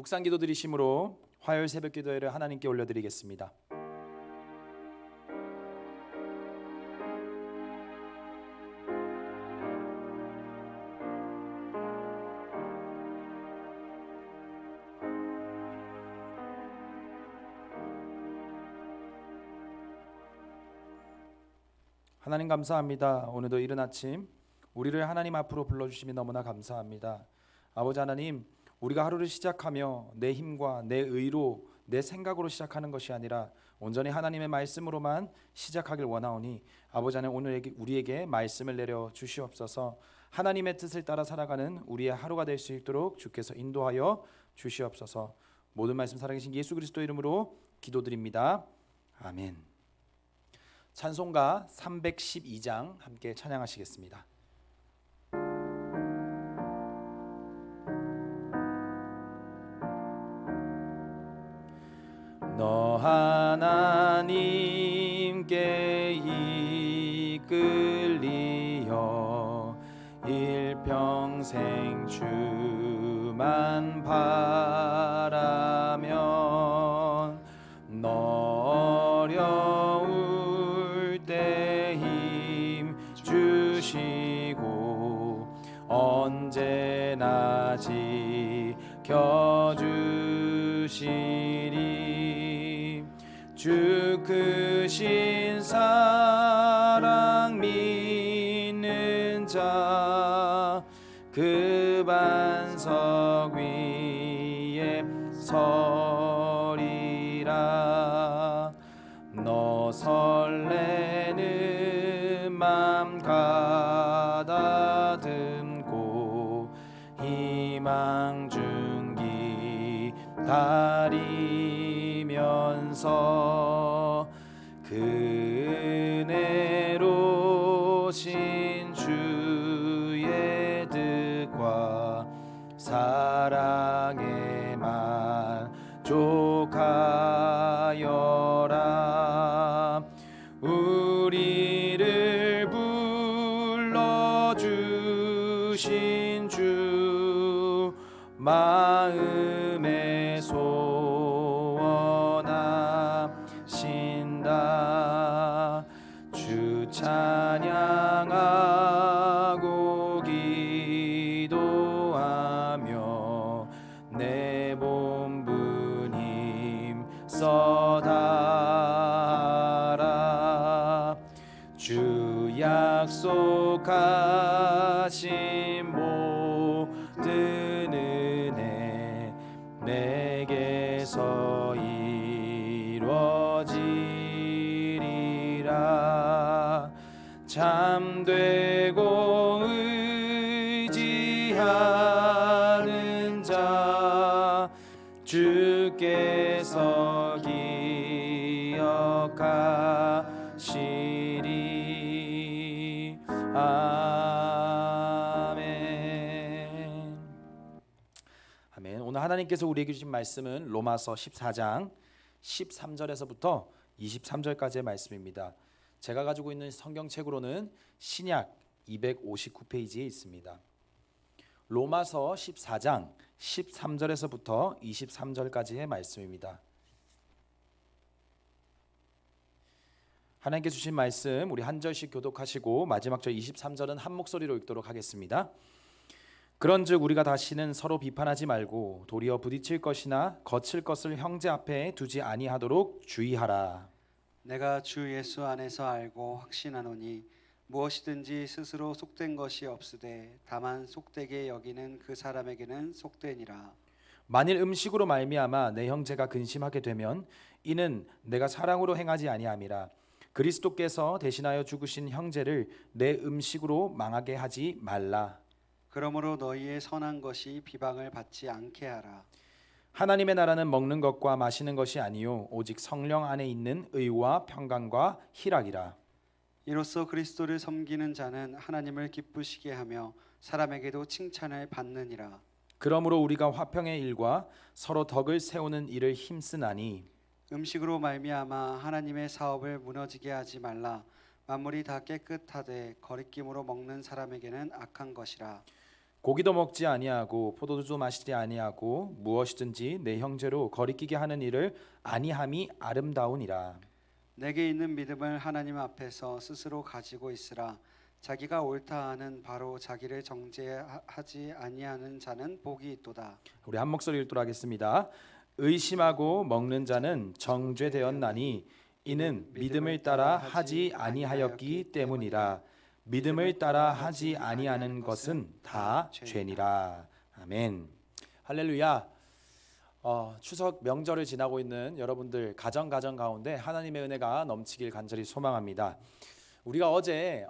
묵상기도 드리심으로 화요일 새벽 기도회를 하나님께 올려드리겠습니다. 하나님 감사합니다. 오늘도 이른 아침 우리를 하나님 앞으로 불러주심이 너무나 감사합니다. 아버지 하나님, 우리가 하루를 시작하며 내 힘과 내 의로 내 생각으로 시작하는 것이 아니라 온전히 하나님의 말씀으로만 시작하길 원하오니 아버지 하나님, 오늘 우리에게 말씀을 내려 주시옵소서. 하나님의 뜻을 따라 살아가는 우리의 하루가 될 수 있도록 주께서 인도하여 주시옵소서. 모든 말씀 살아계신 예수 그리스도 이름으로 기도드립니다. 아멘. 찬송가 312장 함께 찬양하시겠습니다. 너 하나님께 이끌리어 일평생 주만 바라면 너 어려울 때 힘 주시고 언제나 지켜주시리. 주 크신 사랑 믿는 자 그 반석 위에 서리라. 너 설레는 맘 가다듬고 희망 중기 다리면서 그 은혜로 신 주의 뜻과 사랑에 만족하여라. 우리를 불러주신 주 마음에 소원하신다. 주 찬양하고 기도하며 내 본분 힘써 다하라. 주 약속하신 모든 은혜 내게서 이루어지리라. 참되고 의지하는 자 주께서 기억하시리. 아멘. 아멘. 오늘 하나님께서 우리에게 주신 말씀은 로마서 14장 13절에서부터 23절까지의 말씀입니다. 제가 가지고 있는 성경책으로는 신약 259페이지에 있습니다. 로마서 14장 13절에서부터 23절까지의 말씀입니다. 하나님께 주신 말씀 우리 한 절씩 교독하시고 마지막 절 23절은 한 목소리로 읽도록 하겠습니다. 그런즉 우리가 다시는 서로 비판하지 말고 도리어 부딪힐 것이나 거칠 것을 형제 앞에 두지 아니하도록 주의하라. 내가 주 예수 안에서 알고 확신하노니 무엇이든지 스스로 속된 것이 없으되 다만 속되게 여기는 그 사람에게는 속되니라. 만일 음식으로 말미암아 내 형제가 근심하게 되면 이는 내가 사랑으로 행하지 아니함이라. 그리스도께서 대신하여 죽으신 형제를 내 음식으로 망하게 하지 말라. 그러므로 너희의 선한 것이 비방을 받지 않게 하라. 하나님의 나라는 먹는 것과 마시는 것이 아니요 오직 성령 안에 있는 의와 평강과 희락이라. 이로써 그리스도를 섬기는 자는 하나님을 기쁘시게 하며 사람에게도 칭찬을 받느니라. 그러므로 우리가 화평의 일과 서로 덕을 세우는 일을 힘쓰나니 음식으로 말미암아 하나님의 사업을 무너지게 하지 말라. 만물이 다 깨끗하되 거리낌으로 먹는 사람에게는 악한 것이라. 고기도 먹지 아니하고 포도주도 마시지 아니하고 무엇이든지 내 형제로 거리끼게 하는 일을 아니함이 아름다우니라. 내게 있는 믿음을 하나님 앞에서 스스로 가지고 있으라. 자기가 옳다 하는 바로 자기를 정죄하지 아니하는 자는 복이 있도다. 우리 한 목소리 읽도록 하겠습니다. 의심하고 먹는 자는 정죄되었나니 이는 믿음을 따라 하지 아니하였기 때문이라. 믿음을 따라 하지 아니하는 것은 다 죄니라. 아멘. 할렐루야. 추석 명절을 지나고 있는 여러분들 가정 가운데 하나님의 은혜가 넘치길 간절히 소망합니다. 우리가 어제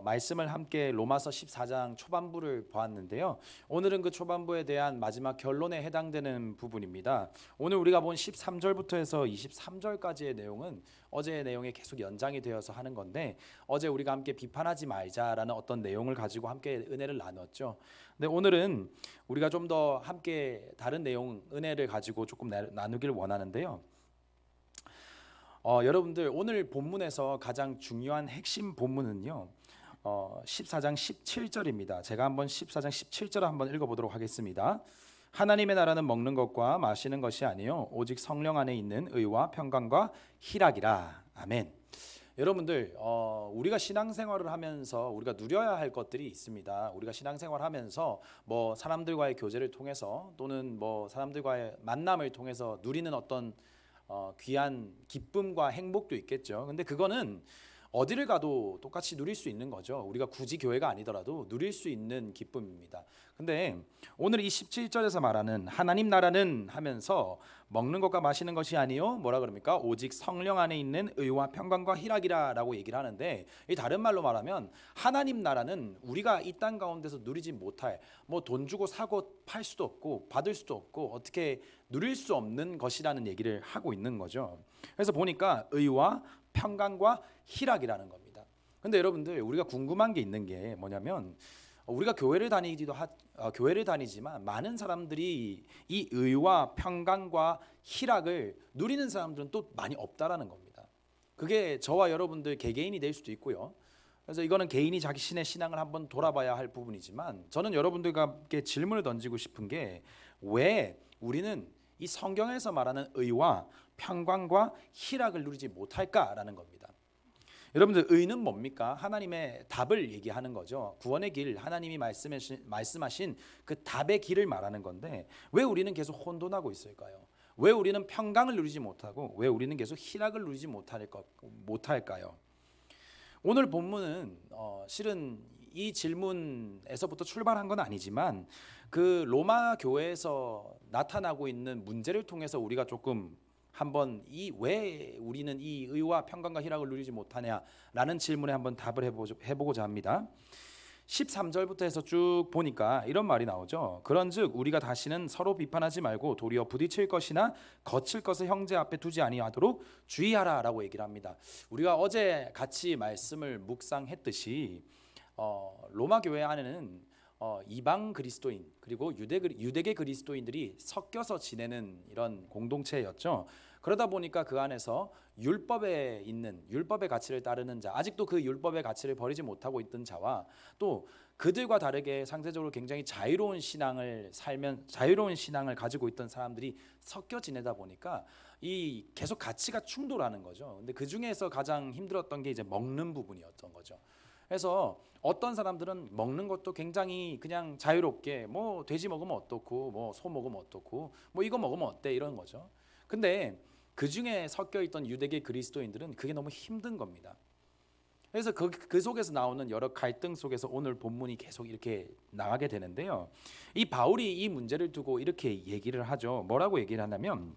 말씀을 함께 로마서 14장 초반부를 보았는데요. 오늘은 그 초반부에 대한 마지막 결론에 해당되는 부분입니다. 오늘 우리가 본 13절부터 해서 23절까지의 내용은 어제의 내용에 계속 연장이 되어서 하는 건데, 어제 우리가 함께 비판하지 말자라는 어떤 내용을 가지고 함께 은혜를 나눴죠. 근데 오늘은 우리가 좀 더 함께 다른 내용, 은혜를 가지고 조금 나누기를 원하는데요. 여러분들 오늘 본문에서 가장 중요한 핵심 본문은요, 14장 17절입니다. 제가 한번 14장 17절을 한번 읽어보도록 하겠습니다. 하나님의 나라는 먹는 것과 마시는 것이 아니요 오직 성령 안에 있는 의와 평강과 희락이라. 아멘. 여러분들 우리가 신앙생활을 하면서 우리가 누려야 할 것들이 있습니다. 우리가 신앙생활을 하면서 뭐 사람들과의 교제를 통해서 또는 뭐 사람들과의 만남을 통해서 누리는 어떤 귀한 기쁨과 행복도 있겠죠. 근데 그거는 어디를 가도 똑같이 누릴 수 있는 거죠. 우리가 굳이 교회가 아니더라도 누릴 수 있는 기쁨입니다. 근데 오늘 이 17절에서 말하는 하나님 나라는 하면서 먹는 것과 마시는 것이 아니요 뭐라 그럽니까? 오직 성령 안에 있는 의와 평강과 희락이라라고 얘기를 하는데, 이 다른 말로 말하면 하나님 나라는 우리가 이 땅 가운데서 누리지 못할, 뭐 돈 주고 사고 팔 수도 없고 받을 수도 없고 어떻게 누릴 수 없는 것이라는 얘기를 하고 있는 거죠. 그래서 보니까 의와 평강과 희락이라는 겁니다. 근데 여러분들 우리가 궁금한 게 있는 게 뭐냐면, 우리가 교회를 다니지만 많은 사람들이 이 의와 평강과 희락을 누리는 사람들은 또 많이 없다라는 겁니다. 그게 저와 여러분들 개개인이 될 수도 있고요. 그래서 이거는 개인이 자기 신앙을 한번 돌아봐야 할 부분이지만, 저는 여러분들과 함께 질문을 던지고 싶은 게, 왜 우리는 이 성경에서 말하는 의와 평강과 희락을 누리지 못할까라는 겁니다. 여러분들 의는 뭡니까? 하나님의 답을 얘기하는 거죠. 구원의 길, 하나님이 말씀하신 그 답의 길을 말하는 건데, 왜 우리는 계속 혼돈하고 있을까요? 왜 우리는 평강을 누리지 못하고 왜 우리는 계속 희락을 누리지 못할까요? 오늘 본문은 실은 이 질문에서부터 출발한 건 아니지만, 그 로마 교회에서 나타나고 있는 문제를 통해서 우리가 조금 한번 왜 우리는 이 의와 평강과 희락을 누리지 못하냐라는 질문에 한번 답을 해보고자 합니다. 13절부터 해서 쭉 보니까 이런 말이 나오죠. 그런즉 우리가 다시는 서로 비판하지 말고 도리어 부딪힐 것이나 거칠 것을 형제 앞에 두지 아니하도록 주의하라라고 얘기를 합니다. 우리가 어제 같이 말씀을 묵상했듯이 로마 교회 안에는 이방 그리스도인 그리고 유대계 그리스도인들이 섞여서 지내는 이런 공동체였죠. 그러다 보니까 그 안에서 율법의 가치를 따르는 자, 아직도 그 율법의 가치를 버리지 못하고 있던 자와, 또 그들과 다르게 상대적으로 굉장히 자유로운 신앙을 가지고 있던 사람들이 섞여 지내다 보니까 이 계속 가치가 충돌하는 거죠. 근데 그 중에서 가장 힘들었던 게 이제 먹는 부분이었던 거죠. 그래서 어떤 사람들은 먹는 것도 굉장히 그냥 자유롭게, 뭐 돼지 먹으면 어떻고, 뭐 소 먹으면 어떻고, 뭐 이거 먹으면 어때, 이런 거죠. 근데 그 중에 섞여 있던 유대계 그리스도인들은 그게 너무 힘든 겁니다. 그래서 그 속에서 나오는 여러 갈등 속에서 오늘 본문이 계속 이렇게 나가게 되는데요. 이 바울이 이 문제를 두고 이렇게 얘기를 하죠. 뭐라고 얘기를 하냐면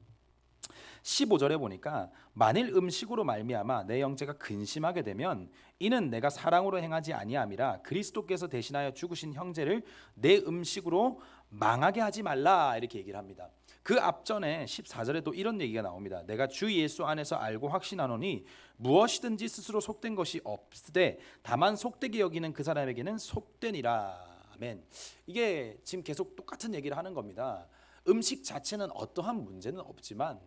15절에 보니까, 만일 음식으로 말미암아 내 형제가 근심하게 되면 이는 내가 사랑으로 행하지 아니함이라, 그리스도께서 대신하여 죽으신 형제를 내 음식으로 망하게 하지 말라, 이렇게 얘기를 합니다. 그 앞전에 14절에도 이런 얘기가 나옵니다. 내가 주 예수 안에서 알고 확신하노니 무엇이든지 스스로 속된 것이 없으되 다만 속되게 여기는 그 사람에게는 속되니라. 아멘. 이게 지금 계속 똑같은 얘기를 하는 겁니다. 음식 자체는 어떠한 문제는 없지만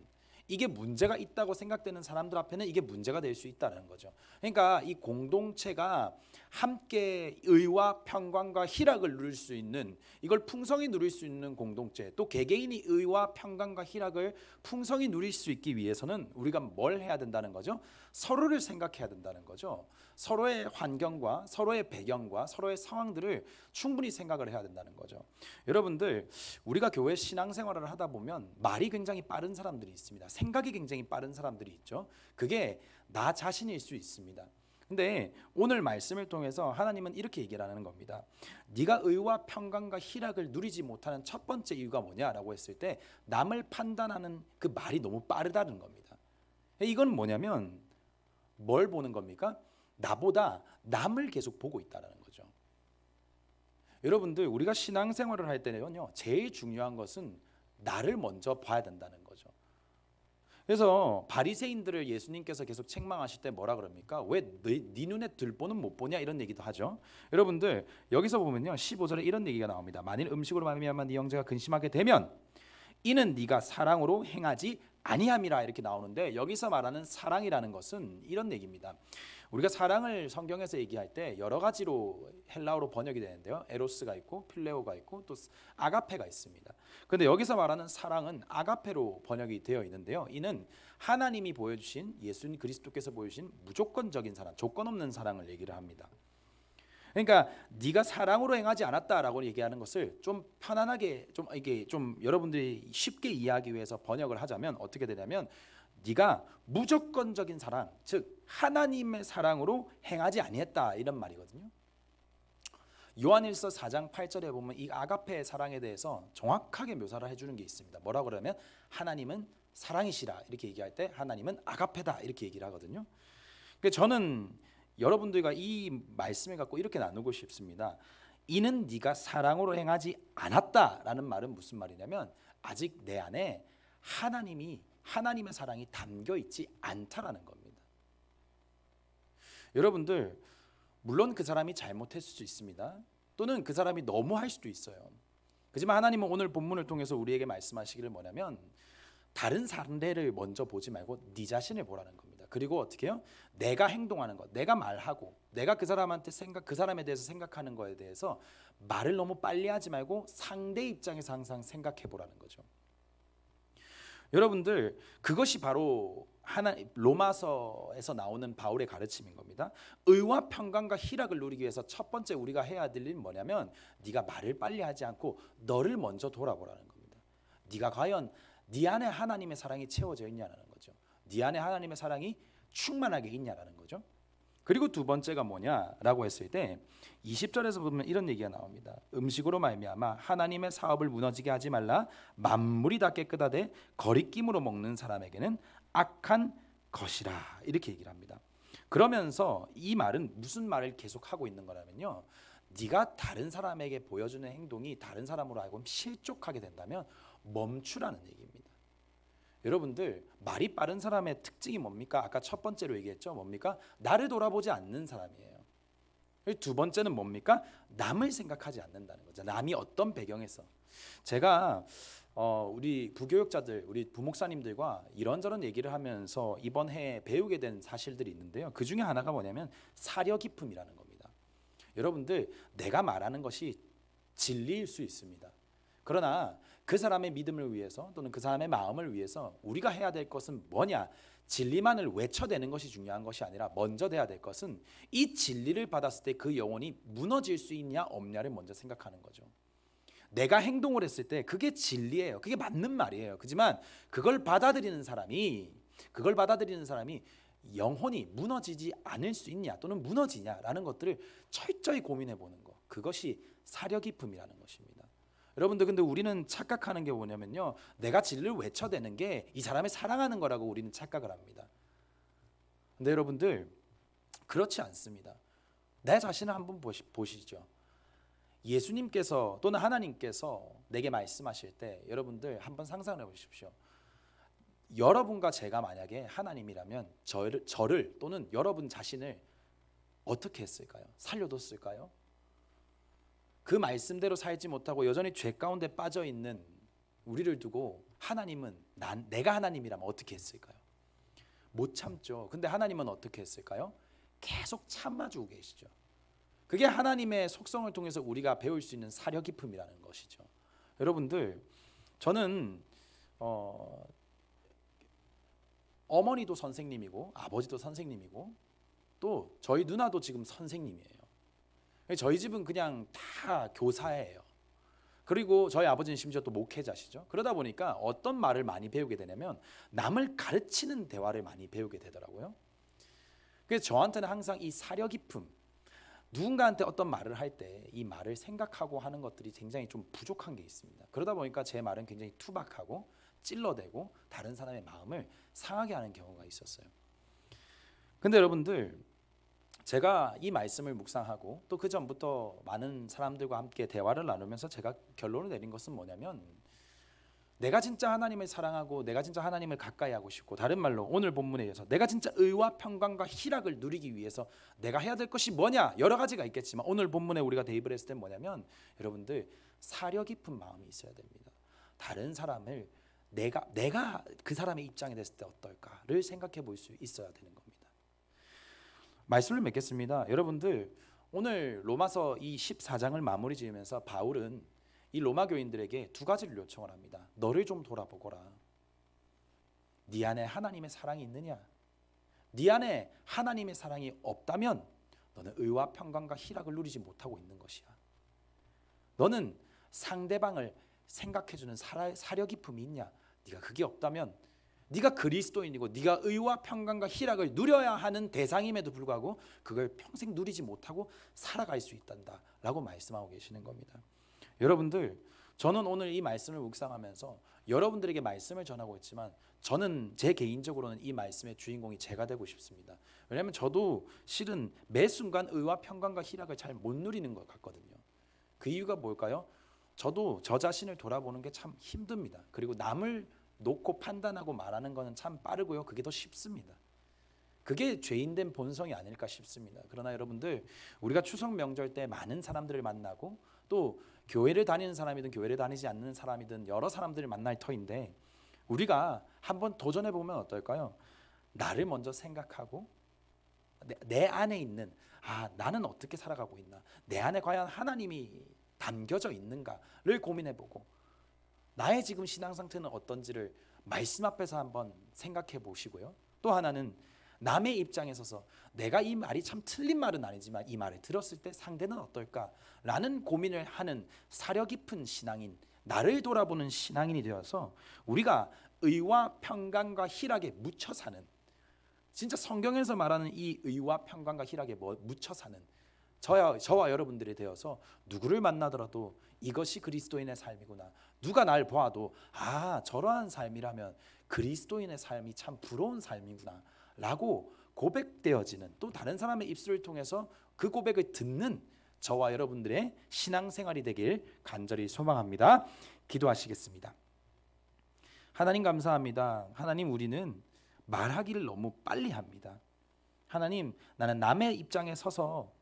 이게 문제가 있다고 생각되는 사람들 앞에는 이게 문제가 될 수 있다는 거죠. 그러니까 이 공동체가 함께 의와 평강과 희락을 누릴 수 있는, 이걸 풍성히 누릴 수 있는 공동체, 또 개개인이 의와 평강과 희락을 풍성히 누릴 수 있기 위해서는 우리가 뭘 해야 된다는 거죠? 서로를 생각해야 된다는 거죠. 서로의 환경과 서로의 배경과 서로의 상황들을 충분히 생각을 해야 된다는 거죠. 여러분들, 우리가 교회 신앙생활을 하다 보면 말이 굉장히 빠른 사람들이 있습니다. 생각이 굉장히 빠른 사람들이 있죠. 그게 나 자신일 수 있습니다. 근데 오늘 말씀을 통해서 하나님은 이렇게 얘기를 하는 겁니다. 네가 의와 평강과 희락을 누리지 못하는 첫 번째 이유가 뭐냐라고 했을 때, 남을 판단하는 그 말이 너무 빠르다는 겁니다. 이건 뭐냐면 뭘 보는 겁니까? 나보다 남을 계속 보고 있다는 거죠. 여러분들, 우리가 신앙생활을 할 때는요, 제일 중요한 것은 나를 먼저 봐야 된다는 거죠. 그래서 바리새인들을 예수님께서 계속 책망하실 때 뭐라 그럽니까? 왜 네 눈에 들보는 못 보냐, 이런 얘기도 하죠. 여러분들, 여기서 보면요, 15절에 이런 얘기가 나옵니다. 만일 음식으로 말미암아 네 형제가 근심하게 되면 이는 네가 사랑으로 행하지 아니함이라, 이렇게 나오는데, 여기서 말하는 사랑이라는 것은 이런 얘기입니다. 우리가 사랑을 성경에서 얘기할 때 여러 가지로 헬라어로 번역이 되는데요, 에로스가 있고 필레오가 있고 또 아가페가 있습니다. 그런데 여기서 말하는 사랑은 아가페로 번역이 되어 있는데요, 이는 하나님이 보여주신, 예수님 그리스도께서 보여주신 무조건적인 사랑, 조건 없는 사랑을 얘기를 합니다. 그러니까 네가 사랑으로 행하지 않았다라고 얘기하는 것을 좀 편안하게, 좀 이게 좀 여러분들이 쉽게 이해하기 위해서 번역을 하자면 어떻게 되냐면, 네가 무조건적인 사랑, 즉 하나님의 사랑으로 행하지 아니했다, 이런 말이거든요. 요한일서 4장 8절에 보면 이 아가페의 사랑에 대해서 정확하게 묘사를 해주는 게 있습니다. 뭐라고 그러면 하나님은 사랑이시라, 이렇게 얘기할 때 하나님은 아가페다, 이렇게 얘기를 하거든요. 그러니까 저는 여러분들과 이 말씀을 갖고 이렇게 나누고 싶습니다. 이는 네가 사랑으로 행하지 않았다라는 말은 무슨 말이냐면, 아직 내 안에 하나님의 사랑이 담겨 있지 않다라는 겁니다. 여러분들, 물론 그 사람이 잘못했을 수 있습니다. 또는 그 사람이 너무 할 수도 있어요. 그렇지만 하나님은 오늘 본문을 통해서 우리에게 말씀하시기를 뭐냐면, 다른 상대를 먼저 보지 말고 네 자신을 보라는 겁니다. 그리고 어떻게 해요? 내가 행동하는 것, 내가 말하고, 내가 그 사람에 대해서 생각하는 거에 대해서 말을 너무 빨리 하지 말고 상대 입장에서 항상 생각해 보라는 거죠. 여러분들, 그것이 바로 로마서에서 나오는 바울의 가르침인 겁니다. 의와 평강과 희락을 누리기 위해서 첫 번째 우리가 해야 될 일은 뭐냐면, 네가 말을 빨리 하지 않고 너를 먼저 돌아보라는 겁니다. 네가 과연 네 안에 하나님의 사랑이 채워져 있냐는 거죠. 네 안에 하나님의 사랑이 충만하게 있냐라는 거죠. 그리고 두 번째가 뭐냐라고 했을 때 20절에서 보면 이런 얘기가 나옵니다. 음식으로 말미암아 하나님의 사업을 무너지게 하지 말라. 만물이 다 깨끗하되 거리낌으로 먹는 사람에게는 악한 것이라, 이렇게 얘기를 합니다. 그러면서 이 말은 무슨 말을 계속 하고 있는 거냐면요, 네가 다른 사람에게 보여주는 행동이 다른 사람으로 알고 실족하게 된다면 멈추라는 얘기입니다. 여러분들, 말이 빠른 사람의 특징이 뭡니까? 아까 첫 번째로 얘기했죠. 뭡니까? 나를 돌아보지 않는 사람이에요. 두 번째는 뭡니까? 남을 생각하지 않는다는 거죠. 남이 어떤 배경에서. 제가 우리 부교육자들, 우리 부목사님들과 이런저런 얘기를 하면서 이번 해에 배우게 된 사실들이 있는데요, 그 중에 하나가 뭐냐면 사려 깊음이라는 겁니다. 여러분들, 내가 말하는 것이 진리일 수 있습니다. 그러나 그 사람의 믿음을 위해서, 또는 그 사람의 마음을 위해서 우리가 해야 될 것은 뭐냐? 진리만을 외쳐대는 것이 중요한 것이 아니라, 먼저 돼야 될 것은 이 진리를 받았을 때 그 영혼이 무너질 수 있냐 없냐를 먼저 생각하는 거죠. 내가 행동을 했을 때 그게 진리예요. 그게 맞는 말이에요. 그렇지만 그걸 받아들이는 사람이 영혼이 무너지지 않을 수 있냐, 또는 무너지냐라는 것들을 철저히 고민해 보는 것, 그것이 사려 깊음이라는 것입니다. 여러분들, 근데 우리는 착각하는 게 뭐냐면요, 내가 진리를 외쳐대는 게 이 사람을 사랑하는 거라고 우리는 착각을 합니다. 근데 여러분들, 그렇지 않습니다. 내 자신을 한번 보시죠. 예수님께서 또는 하나님께서 내게 말씀하실 때 여러분들 한번 상상해 보십시오. 여러분과 제가 만약에 하나님이라면 저를 또는 여러분 자신을 어떻게 했을까요? 살려뒀을까요? 그 말씀대로 살지 못하고 여전히 죄 가운데 빠져 있는 우리를 두고 하나님은 내가 하나님이라면 어떻게 했을까요? 못 참죠. 근데 하나님은 어떻게 했을까요? 계속 참아주고 계시죠. 그게 하나님의 속성을 통해서 우리가 배울 수 있는 사려 깊음이라는 것이죠. 여러분들, 저는 어머니도 선생님이고 아버지도 선생님이고 또 저희 누나도 지금 선생님이에요. 저희 집은 그냥 다 교사예요. 그리고 저희 아버지는 심지어 또 목회자시죠. 그러다 보니까 어떤 말을 많이 배우게 되냐면 남을 가르치는 대화를 많이 배우게 되더라고요. 그래서 저한테는 항상 이 사려 깊음, 누군가한테 어떤 말을 할 때 이 말을 생각하고 하는 것들이 굉장히 좀 부족한 게 있습니다. 그러다 보니까 제 말은 굉장히 투박하고 찔러대고 다른 사람의 마음을 상하게 하는 경우가 있었어요. 근데 여러분들, 제가 이 말씀을 묵상하고 또 그 전부터 많은 사람들과 함께 대화를 나누면서 제가 결론을 내린 것은 뭐냐면, 내가 진짜 하나님을 사랑하고 내가 진짜 하나님을 가까이 하고 싶고, 다른 말로 오늘 본문에 의해서 내가 진짜 의와 평강과 희락을 누리기 위해서 내가 해야 될 것이 뭐냐, 여러 가지가 있겠지만 오늘 본문에 우리가 대입을 했을 때 뭐냐면, 여러분들 사려 깊은 마음이 있어야 됩니다. 다른 사람을 내가 그 사람의 입장에 됐을 때 어떨까를 생각해 볼 수 있어야 되는 겁니다. 말씀을 맺겠습니다. 여러분들, 오늘 로마서 이 14장을 마무리 지으면서 바울은 이 로마 교인들에게 두 가지를 요청을 합니다. 너를 좀 돌아보거라. 네 안에 하나님의 사랑이 있느냐? 네 안에 하나님의 사랑이 없다면 너는 의와 평강과 희락을 누리지 못하고 있는 것이야. 너는 상대방을 생각해주는 사려 깊음이 있냐? 네가 그게 없다면 네가 그리스도인이고 네가 의와 평강과 희락을 누려야 하는 대상임에도 불구하고 그걸 평생 누리지 못하고 살아갈 수 있단다 라고 말씀하고 계시는 겁니다. 여러분들, 저는 오늘 이 말씀을 묵상하면서 여러분들에게 말씀을 전하고 있지만 저는 제 개인적으로는 이 말씀의 주인공이 제가 되고 싶습니다. 왜냐하면 저도 실은 매 순간 의와 평강과 희락을 잘 못 누리는 것 같거든요. 그 이유가 뭘까요? 저도 저 자신을 돌아보는 게 참 힘듭니다. 그리고 남을 놓고 판단하고 말하는 것은 참 빠르고요. 그게 더 쉽습니다. 그게 죄인된 본성이 아닐까 싶습니다. 그러나 여러분들, 우리가 추석 명절 때 많은 사람들을 만나고 또 교회를 다니는 사람이든 교회를 다니지 않는 사람이든 여러 사람들을 만날 터인데, 우리가 한번 도전해 보면 어떨까요? 나를 먼저 생각하고 내 안에 있는 나는 어떻게 살아가고 있나? 내 안에 과연 하나님이 담겨져 있는가를 고민해 보고 나의 지금 신앙 상태는 어떤지를 말씀 앞에서 한번 생각해 보시고요. 또 하나는 남의 입장에 서서 내가 이 말이 참 틀린 말은 아니지만 이 말을 들었을 때 상대는 어떨까라는 고민을 하는 사려 깊은 신앙인, 나를 돌아보는 신앙인이 되어서 우리가 의와 평강과 희락에 묻혀 사는, 진짜 성경에서 말하는 이 의와 평강과 희락에 묻혀 사는 저와 여러분들이 되어서 누구를 만나더라도 이것이 그리스도인의 삶이구나, 누가 날 보아도 저러한 삶이라면 그리스도인의 삶이 참 부러운 삶이구나 라고 고백되어지는, 또 다른 사람의 입술을 통해서 그 고백을 듣는 저와 여러분들의 신앙생활이 되길 간절히 소망합니다. 기도하시겠습니다. 하나님 감사합니다. 하나님, 우리는 말하기를 너무 빨리 합니다. 하나님, 나는 남의 입장에 서서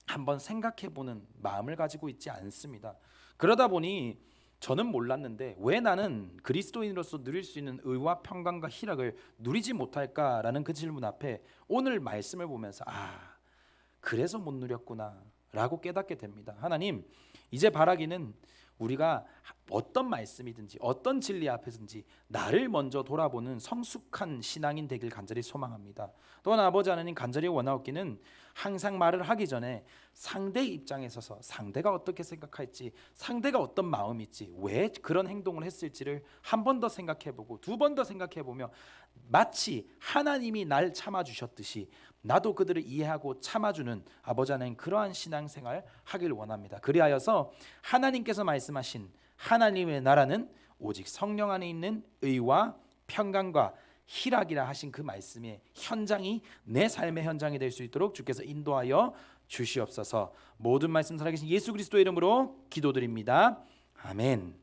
한번 생각해보는 마음을 가지고 있지 않습니다. 그러다 보니 저는 몰랐는데 왜 나는 그리스도인으로서 누릴 수 있는 의와 평강과 희락을 누리지 못할까라는 그 질문 앞에 오늘 말씀을 보면서 그래서 못 누렸구나 라고 깨닫게 됩니다. 하나님, 이제 바라기는 우리가 어떤 말씀이든지 어떤 진리 앞에서든지 나를 먼저 돌아보는 성숙한 신앙인 되길 간절히 소망합니다. 또한 아버지 하나님, 간절히 원하옵기는 항상 말을 하기 전에 상대의 입장에 서서 상대가 어떻게 생각할지, 상대가 어떤 마음일지, 왜 그런 행동을 했을지를 한 번 더 생각해보고 두 번 더 생각해보며 마치 하나님이 날 참아주셨듯이 나도 그들을 이해하고 참아주는 아버지 하나님, 그러한 신앙생활 하길 원합니다. 그리하여서 하나님께서 말씀하신 하나님의 나라는 오직 성령 안에 있는 의와 평강과 희락이라 하신 그 말씀의 현장이 내 삶의 현장이 될 수 있도록 주께서 인도하여 주시옵소서. 모든 말씀 살아계신 예수 그리스도의 이름으로 기도드립니다. 아멘.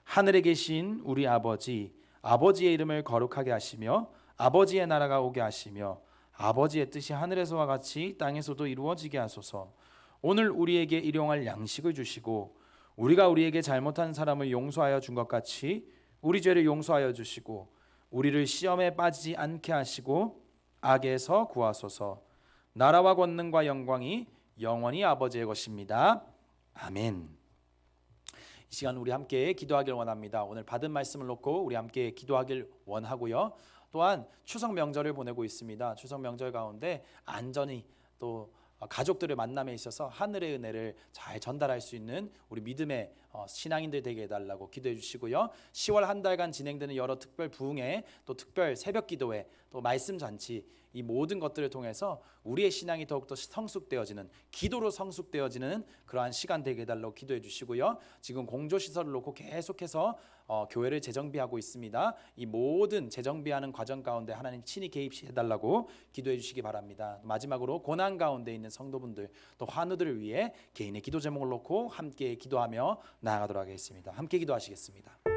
하늘에 계신 우리 아버지의 이름을 거룩하게 하시며 아버지의 나라가 오게 하시며 아버지의 뜻이 하늘에서와 같이 땅에서도 이루어지게 하소서. 오늘 우리에게 일용할 양식을 주시고 우리가 우리에게 잘못한 사람을 용서하여 준 것 같이 우리 죄를 용서하여 주시고 우리를 시험에 빠지지 않게 하시고 악에서 구하소서. 나라와 권능과 영광이 영원히 아버지의 것입니다. 아멘. 이 시간 우리 함께 기도하길 원합니다. 오늘 받은 말씀을 놓고 우리 함께 기도하길 원하고요. 또한 추석 명절을 보내고 있습니다. 추석 명절 가운데 안전히 또 가족들의 만남에 있어서 하늘의 은혜를 잘 전달할 수 있는 우리 믿음의 신앙인들 되게 해달라고 기도해 주시고요. 10월 한 달간 진행되는 여러 특별 부흥회, 또 특별 새벽 기도회, 또 말씀 잔치, 이 모든 것들을 통해서 우리의 신앙이 더욱더 성숙되어지는, 기도로 성숙되어지는 그러한 시간 되게 해달라고 기도해 주시고요. 지금 공조시설을 놓고 계속해서 교회를 재정비하고 있습니다. 이 모든 재정비하는 과정 가운데 하나님 친히 개입해달라고 기도해 주시기 바랍니다. 마지막으로 고난 가운데 있는 성도분들, 또 환우들을 위해 개인의 기도 제목을 놓고 함께 기도하며 나아가도록 하겠습니다. 함께 기도하시겠습니다.